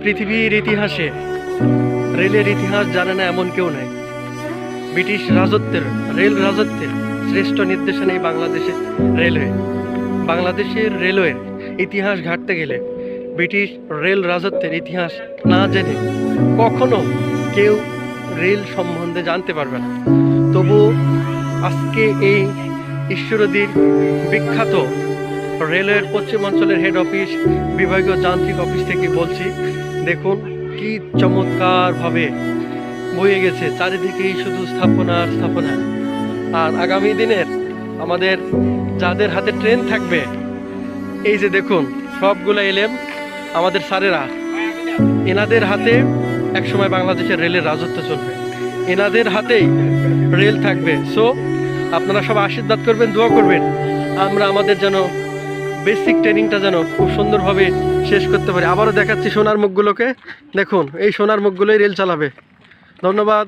পৃথিবীর ইতিহাসে রেলের ইতিহাস জানে না এমন কেউ নাই। ব্রিটিশ রাজত্বের রেল রাজত্বের শ্রেষ্ঠ নির্দেশনা এই বাংলাদেশের রেলওয়ে। বাংলাদেশের রেলওয়ের ইতিহাস ঘাঁটতে গেলে ব্রিটিশ রেল রাজত্বের ইতিহাস না জেনে কখনো কেউ রেল সম্বন্ধে জানতে পারবে না। তবু আজকে এই ঈশ্বরদীর বিখ্যাত রেলওয়ের পশ্চিমাঞ্চলের হেড অফিস বিভাগীয় যান্ত্রিক অফিস থেকে বলছি, দেখুন কি চমৎকারভাবে বয়ে গেছে, চারিদিকেই শুধু স্থাপনা আর স্থাপনা। আর আগামী দিনের আমাদের যাদের হাতে ট্রেন থাকবে, এই যে দেখুন সবগুলো এলেম আমাদের স্যারেরা, এনাদের হাতে একসময় বাংলাদেশের রেলের রাজত্ব চলবে, এনাদের হাতেই রেল থাকবে। সো আপনারা সব আশীর্বাদ করবেন, দোয়া করবেন আমরা আমাদের যেন বেসিক ট্রেনিংটা যেন খুব সুন্দরভাবে শেষ করতে পারি। আবারও দেখাচ্ছি সোনার মুখগুলোকে, দেখুন এই সোনার মুখগুলোই রেল চালাবে। ধন্যবাদ।